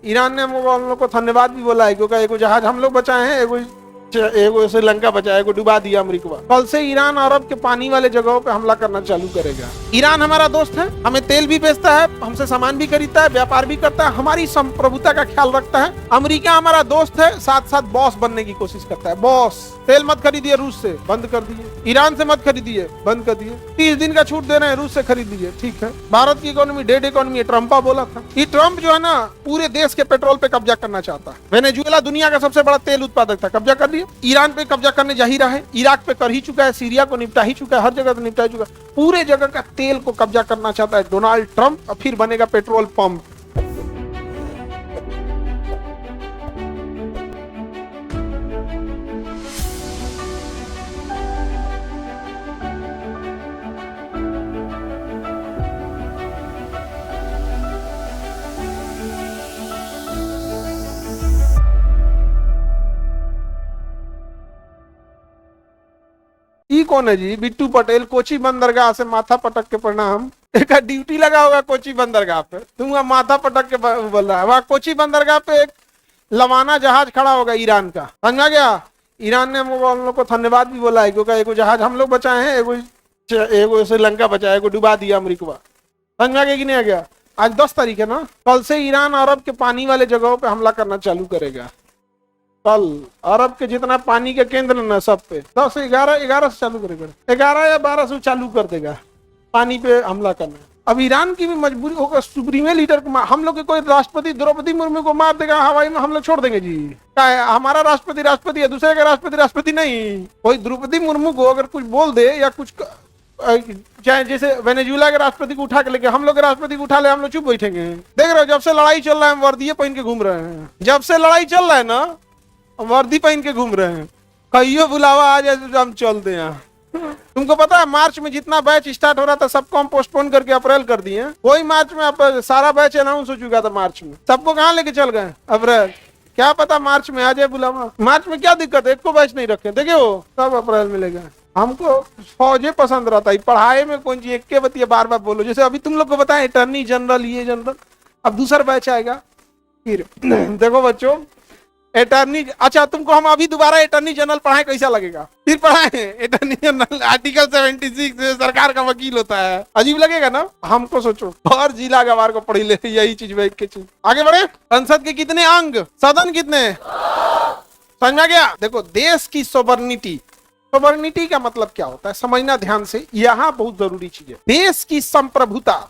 Iran ने हम लोग को धन्यवाद भी बोला है क्योंकि एगो जहाज हम लोग बचाए हैं, एगो श्रीलंका बचाया, एगो डुबा दिया अमेरिका। कल से ईरान अरब के पानी वाले जगहों पे हमला करना चालू करेगा। ईरान हमारा दोस्त है, हमें तेल भी बेचता है, हमसे सामान भी खरीदता है, व्यापार भी करता है, हमारी संप्रभुता का ख्याल रखता है। अमेरिका हमारा दोस्त है, साथ साथ बॉस बनने की कोशिश करता है। बॉस तेल मत खरीदिए रूस से, बंद कर दिए। ईरान से मत खरीदिए, बंद कर दिए। 30 दिन का छूट दे रहे हैं, रूस से खरीद लीजिए, ठीक है। भारत की इकोनॉमी डेड इकोनॉमी है, ट्रम्पा बोला था। ये ट्रम्प जो है ना पूरे देश के पेट्रोल पे कब्जा करना चाहता है। वेनेजुएला दुनिया का सबसे बड़ा तेल उत्पादक था, कब्जा कर लिया। ईरान पे कब्जा करने जा ही रहा है, इराक पे कर ही चुका है, सीरिया को निपटा ही चुका है, हर जगह निपटा ही चुका है। पूरे जगह का तेल को कब्जा करना चाहता है डोनाल्ड ट्रम्प, और फिर बनेगा पेट्रोल पंप। ई कौन है जी? बिट्टू पटेल, कोची बंदरगाह से माथा पटक के प्रणाम। एक ड्यूटी लगा होगा कोची बंदरगाह पे, तुम माथा पटक के बोल रहा है। वहां कोची बंदरगाह पे एक लवाना जहाज खड़ा होगा ईरान का, समझा गया? ईरान ने हम लोग को धन्यवाद भी बोला है क्योंकि एगो जहाज हम लोग बचाए हैं, एगो श्रीलंका बचाया, एगो डुबा दिया अमेरिका। समझा गया कि नहीं आ गया? आज 10 तारीख है ना। कल से ईरान अरब के पानी वाले जगहों पे हमला करना चालू करेगा। कल अरब के जितना पानी के केंद्र ना सब पे 10 से 11 से चालू करेगा, 11 या 12 से चालू कर देगा पानी पे हमला करना। अब ईरान की भी मजबूरी होगा, सुप्रीम लीडर को हम लोग के कोई राष्ट्रपति द्रौपदी मुर्मू को मार देगा हवाई में, हम लोग छोड़ देंगे जी? क्या है, हमारा राष्ट्रपति है, दूसरे का राष्ट्रपति नहीं। कोई द्रौपदी मुर्मू को अगर कुछ बोल दे या कुछ, चाहे जैसे वेनेजुएला के राष्ट्रपति को उठा के लेके हम लोग के राष्ट्रपति को उठा ले, हम लोग चुप बैठेंगे? देख रहे हो, जब से लड़ाई चल रहा है हम वर्दी पहन के घूम रहे हैं। जब से लड़ाई चल रहा है ना वर्दी पहन के घूम रहे हैं। कहियो बुलावा आ जाए तो हम चलते हैं। तुमको पता है मार्च में जितना बैच स्टार्ट हो रहा था सबको हम पोस्टपोन करके अप्रैल कर दिए। वही मार्च में सारा बैच अनाउंस हो चुका था मार्च में, सबको कहाँ लेके चल गए अप्रैल। क्या पता मार्च में आ जाए बुलावा। मार्च में क्या दिक्कत है, एक को बैच नहीं रखे, देखे वो सब अप्रैल में ले गए। हमको फौजे पसंद रहता है, पढ़ाई में कौन चीज एक बतिया बार बार बोलो। जैसे अभी तुम लोग को बताया अटर्नी जनरल, ये जनरल, अब दूसरा बैच आएगा फिर। देखो बच्चों, अटर्नी, अच्छा तुमको हम अभी दोबारा अटर्नी जनरल पढ़ाएं, कैसा लगेगा? फिर पढ़ाएं अटर्नी जनरल, आर्टिकल 76 सरकार का वकील होता है, अजीब लगेगा ना? हमको सोचो और जिला गवार को पढ़ी ले, यही चीज वही की चीज। आगे बढ़े। संसद के कितने अंग, सदन कितने, समझा गया? देखो देश की सोवर्निटी, सोवर्निटी का मतलब क्या होता है समझना ध्यान से, यहाँ बहुत जरूरी चीज है। देश की संप्रभुता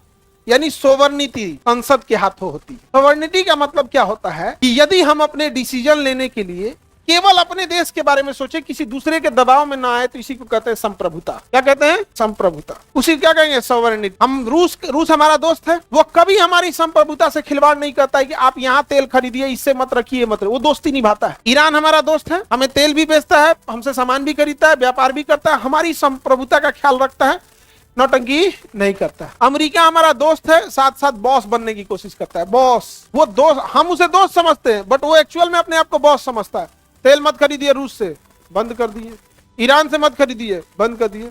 यानी सोवर्निटी संसद के हाथों होती है। सोवर्निटी का मतलब क्या होता है कि यदि हम अपने डिसीजन लेने के लिए केवल अपने देश के बारे में सोचे, किसी दूसरे के दबाव में ना आए, तो इसी को कहते हैं संप्रभुता। क्या कहते हैं? संप्रभुता। उसी क्या कहेंगे? सोवर्निटी। हम रूस हमारा दोस्त है, वो कभी हमारी संप्रभुता से खिलवाड़ नहीं करता है कि आप यहाँ तेल खरीदिए, इससे मत रखिए, मत रखिए। वो दोस्ती निभाता है। ईरान हमारा दोस्त है, हमें तेल भी बेचता है, हमसे सामान भी खरीदता है, व्यापार भी करता है, हमारी संप्रभुता का ख्याल रखता है, नौटंकी नहीं करता। अमेरिका हमारा दोस्त है, साथ साथ बॉस बनने की कोशिश करता है। बॉस, वो दोस्त, हम उसे दोस्त समझते हैं बट वो एक्चुअल में अपने आप को बॉस समझता है। तेल मत खरीदिए रूस से, बंद कर दिए। ईरान से मत खरीदिए, बंद कर दिए।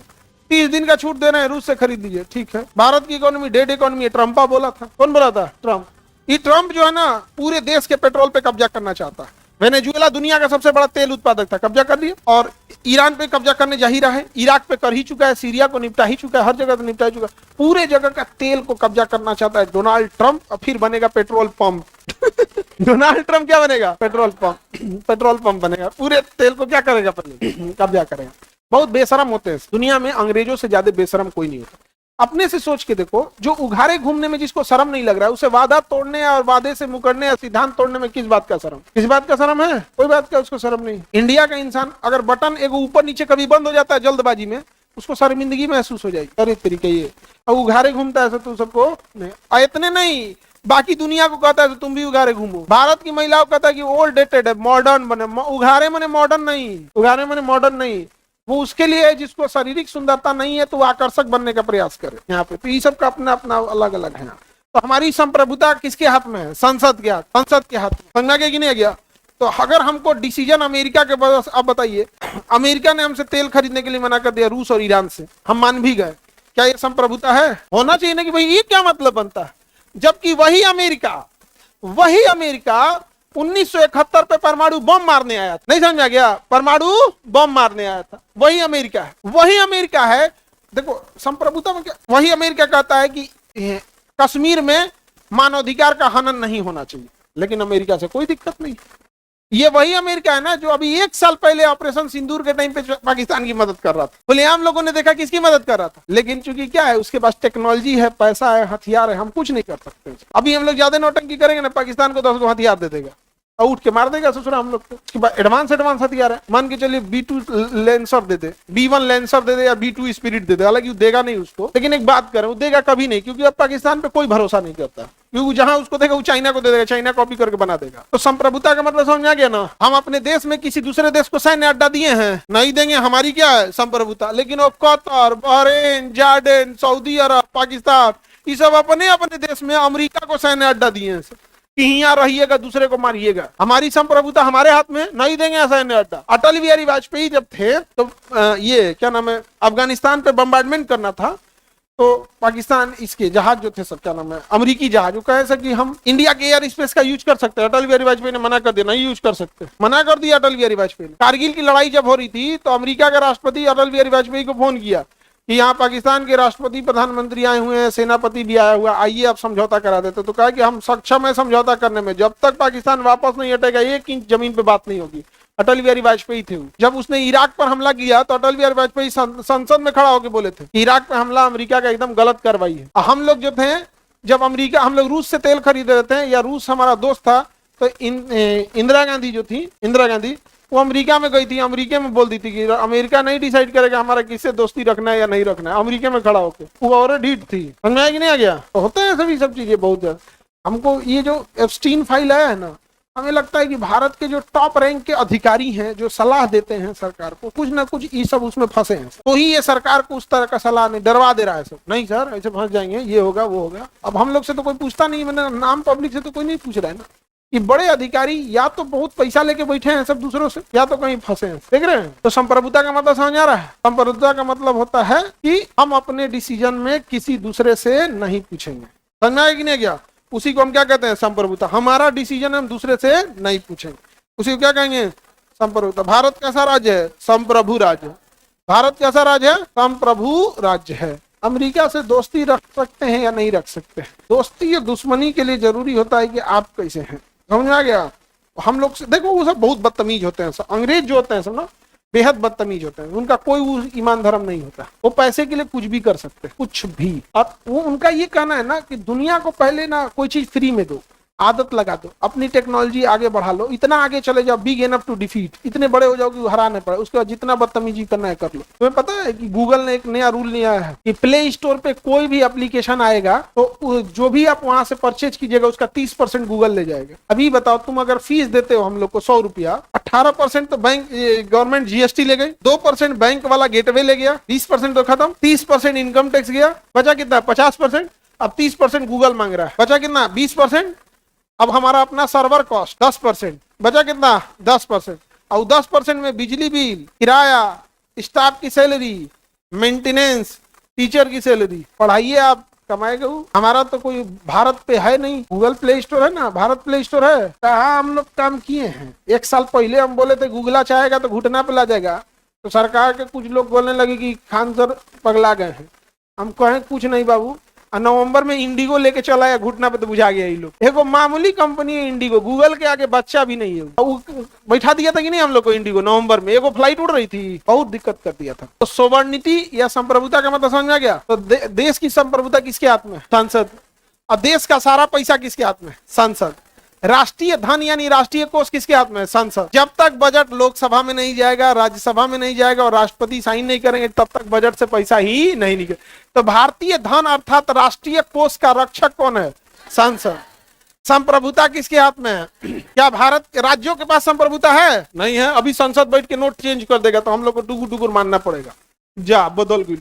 30 दिन का छूट दे रहे हैं, रूस से खरीद लीजिए, ठीक है। भारत की इकोनॉमी डेड इकोनॉमी है, ट्रम्पा बोला था। कौन बोला था? ट्रम्प। ये ट्रम्प जो है ना पूरे देश के पेट्रोल पे कब्जा करना चाहता है। वेनेजुएला दुनिया का सबसे बड़ा तेल उत्पादक था, कब्जा कर लिया। और ईरान पे कब्जा करने जा ही रहा है, इराक पे कर ही चुका है, सीरिया को निपटा ही चुका है, हर जगह निपटा ही चुका है। पूरे जगह का तेल को कब्जा करना चाहता है डोनाल्ड ट्रम्प, और फिर बनेगा पेट्रोल पंप। डोनाल्ड ट्रम्प क्या बनेगा? Petrol pump. पेट्रोल पंप बनेगा, पूरे तेल को क्या करेगा? कब्जा करेगा। बहुत बेशरम होते हैं दुनिया में, अंग्रेजों से ज्यादा बेशरम कोई नहीं होता। अपने से सोच के देखो, जो उघारे घूमने में जिसको शर्म नहीं लग रहा है, उसे वादा तोड़ने और वादे से मुकरने या सिद्धांत तोड़ने में किस बात का शर्म? किस बात का शर्म है? कोई बात का उसको शर्म नहीं। इंडिया का इंसान अगर बटन एगो ऊपर नीचे कभी बंद हो जाता है जल्दबाजी में, उसको शर्मिंदगी महसूस हो जाएगी। अरे तरीके ये अब उघारे घूमता है तो सबको नहीं, इतने नहीं, बाकी दुनिया को कहता है तो तुम भी उघारे घूमो। भारत की महिलाओं को कहता है कि ओल्ड डेटेड है, मॉडर्न बने। उघारे मने मॉडर्न नहीं, उघारे मने मॉडर्न नहीं। वो उसके लिए है जिसको शारीरिक सुंदरता नहीं है तो वो आकर्षक बनने का प्रयास करे यहाँ पे। तो ये सब का अपना अपना अलग अलग है। तो हमारी संप्रभुता किसके हाथ में है? संसद के हाथ, संसद के हाथ में। समझा गया कि नहीं गया? तो अगर हमको डिसीजन अमेरिका के पास, अब बताइए, अमेरिका ने हमसे तेल खरीदने के लिए मना कर दिया रूस और ईरान से, हम मान भी गए, क्या ये संप्रभुता है? होना चाहिए ना कि भाई ये क्या मतलब बनता है, जबकि वही अमेरिका वही अमेरिका 1971 पे परमाणु बम मारने आया था। नहीं समझा गया? परमाणु बम मारने आया था, वही अमेरिका है, वही अमेरिका है। देखो संप्रभुता में क्या, वही अमेरिका कहता है कि कश्मीर में मानवाधिकार का हनन नहीं होना चाहिए, लेकिन अमेरिका से कोई दिक्कत नहीं। ये वही अमेरिका है ना जो अभी 1 साल पहले ऑपरेशन सिंदूर के टाइम पे पाकिस्तान की मदद कर रहा था। खुलेआम लोगों ने देखा किसकी मदद कर रहा था, लेकिन चूंकि क्या है, उसके पास टेक्नोलॉजी है, पैसा है, हथियार है, हम कुछ नहीं कर सकते। अभी हम लोग ज्यादा नौटंकी करेंगे ना, पाकिस्तान को 10 हथियार दे देगा और उठ के मार देगा ससुरा हम लोग को। उसके बाद एडवांस हथियार है, मान के चलिए B2 लेंसर दे दे, B1 लेंसर दे दे या B2 स्पिरिट दे दे, हालांकि वो देगा नहीं उसको, लेकिन एक बात करें, वो देगा कभी नहीं, क्योंकि अब पाकिस्तान पे कोई भरोसा नहीं करता, क्योंकि जहां उसको देगा वो चाइना को दे देगा, चाइना कॉपी करके बना देगा। तो संप्रभुता का मतलब समझ आ गया ना? हम अपने देश में किसी दूसरे देश को सैन्य अड्डा दिए हैं, नहीं देंगे, हमारी क्या है संप्रभुता। लेकिन वो कतर, बहरीन, जॉर्डन, सऊदी अरब, पाकिस्तान, ये सब अपने अपने देश में अमेरिका को सैन्य अड्डा दिए हैं कि यहाँ रहिएगा, दूसरे को मारिएगा। हमारी संप्रभुता हमारे हाथ में नहीं देंगे सैन्य अड्डा। अटल बिहारी वाजपेयी जब थे तो ये क्या नाम है, अफगानिस्तान पे बम्बार्डमेंट करना था, तो पाकिस्तान इसके जहाज जो थे सब क्या नाम है, अमेरिकी जहाज, वो कहे कि हम इंडिया के एयर स्पेस का यूज कर सकते हैं। अटल बिहारी वाजपेयी ने मना कर दिया, नहीं यूज कर सकते, मना कर दिया अटल बिहारी वाजपेयी ने। कारगिल की लड़ाई जब हो रही थी तो अमेरिका के राष्ट्रपति अटल बिहारी वाजपेयी को फोन किया कि यहाँ पाकिस्तान के राष्ट्रपति, प्रधानमंत्री आए हुए हैं, सेनापति भी आया हुआ, आइए आप समझौता करा देते। तो कहा कि हम सक्षम है समझौता करने में, जब तक पाकिस्तान वापस नहीं हटेगा 1 इंच जमीन पे बात नहीं होगी। अटल बिहारी वाजपेयी थे। जब उसने इराक पर हमला किया तो अटल बिहारी वाजपेयी संसद में खड़ा होकर बोले थे कि इराक पे हमला अमेरिका का एकदम गलत कार्रवाई है। हम लोग जो थे, जब अमेरिका, हम लोग रूस से तेल खरीद रहे थे, या रूस हमारा दोस्त था, तो इंदिरा गांधी जो थी, इंदिरा गांधी, वो अमेरिका में गई थी, अमेरिका में बोल दी थी कि अमेरिका नहीं डिसाइड करेगा हमारा किससे दोस्ती रखना है या नहीं रखना है, अमेरिका में खड़ा होकर। वो और ढीठ थी, समझ में आया कि नहीं आ गया? तो होते हैं सभी सब चीजें बहुत ज्यादा। हमको ये जो एप्स्टीन फाइल आया है ना, हमें लगता है कि भारत के जो टॉप रैंक के अधिकारी हैं, जो सलाह देते हैं सरकार को, कुछ ना कुछ ये सब उसमें फंसे हैं। तो ही ये सरकार को उस तरह का सलाह नहीं, डरवा दे रहा है सब, नहीं सर ऐसे फंस जाएंगे, ये होगा वो होगा। अब हम लोग से तो कोई पूछता नहीं, मैंने नाम पब्लिक से तो कोई नहीं पूछ रहा है ना। कि बड़े अधिकारी या तो बहुत पैसा लेके बैठे हैं सब दूसरों से, या तो कहीं फंसे हैं, देख रहे हैं। तो संप्रभुता का मतलब समझ आ रहा है? संप्रभुता का मतलब होता है कि हम अपने डिसीजन में किसी दूसरे से नहीं पूछेंगे। समझ में आया कि नहीं गया? उसी को हम क्या कहते हैं? संप्रभुता। हमारा डिसीजन हम दूसरे से नहीं पूछेंगे, उसी को क्या कहेंगे? संप्रभुता। भारत कैसा राज्य है? संप्रभु राज्य। भारत कैसा राज्य है? संप्रभु राज्य है। अमेरिका से दोस्ती रख सकते हैं या नहीं रख सकते? दोस्ती या दुश्मनी के लिए जरूरी होता है कि आप कैसे हैं। समझ में आ गया? हम लोग से देखो, वो सब बहुत बदतमीज होते हैं सब, अंग्रेज जो होते हैं सब ना, बेहद बदतमीज होते हैं। उनका कोई ईमान धर्म नहीं होता, वो पैसे के लिए कुछ भी कर सकते हैं, कुछ भी। और वो उनका ये कहना है ना कि दुनिया को पहले ना कोई चीज फ्री में दो, आदत लगा दो, अपनी टेक्नोलॉजी आगे बढ़ा लो, इतना आगे चले जाओ, बिग एनफ टू डिफीट, इतने बड़े हो जाओ कि हरा नहीं पड़े, उसके बाद जितना बदतमीजी करना है कर लो। तुम्हें पता है कि गूगल ने एक नया रूल लिया है कि प्ले स्टोर पे कोई भी एप्लीकेशन आएगा तो जो भी आप वहां से परचेज कीजिएगा उसका 30% गूगल ले जाएगा। अभी बताओ, तुम अगर फीस देते हो हम लोग को 100 रुपया, 18% तो बैंक गवर्नमेंट GST ले गई, 2% बैंक वाला गेटवे ले गया, 20% तो खत्म, 30% इनकम टैक्स गया, बचा कितना? 50%। अब 30% गूगल मांग रहा है, बचा कितना? 20%। अब हमारा अपना सर्वर कॉस्ट 10%, बचा कितना? 10%। और 10% में बिजली बिल, किराया, स्टाफ की सैलरी, मेंटेनेंस, टीचर की सैलरी, पढ़ाइए आप, कमाएगा वो। हमारा तो कोई भारत पे है नहीं, गूगल प्ले स्टोर है ना, भारत प्ले स्टोर है। कहाँ हम लोग काम किए हैं? 1 साल पहले हम बोले थे गूगला चाहेगा तो घुटना पे ला जाएगा, तो सरकार के कुछ लोग बोलने लगे कि खान सर पगला गए हैं। हम कहें कुछ नहीं बाबू, नवंबर में इंडिगो लेके चला है, घुटना पे तो बुझा गया ये लोग। एक मामूली कंपनी है इंडिगो, गूगल के आगे बच्चा भी नहीं है। वो बैठा दिया था कि नहीं हम लोग को इंडिगो, नवंबर में एगो फ्लाइट उड़ रही थी, बहुत दिक्कत कर दिया था। तो सोवर्निटी या संप्रभुता का मतलब समझ में आ गया? तो देश की संप्रभुता किसके हाथ में? संसद। और देश का सारा पैसा किसके हाथ में? संसद। राष्ट्रीय धन यानी राष्ट्रीय कोष किसके हाथ में? संसद। जब तक बजट लोकसभा में नहीं जाएगा, राज्यसभा में नहीं जाएगा और राष्ट्रपति साइन नहीं करेंगे, तब तक बजट से पैसा ही नहीं निकले। तो भारतीय धन अर्थात राष्ट्रीय कोष का रक्षक कौन है? संसद। संप्रभुता किसके हाथ में है? क्या भारत के राज्यों के पास संप्रभुता है? नहीं है। अभी संसद बैठ के नोट चेंज कर देगा तो हम लोग को डुगुर डुगुर मानना पड़ेगा, जा बदल गई।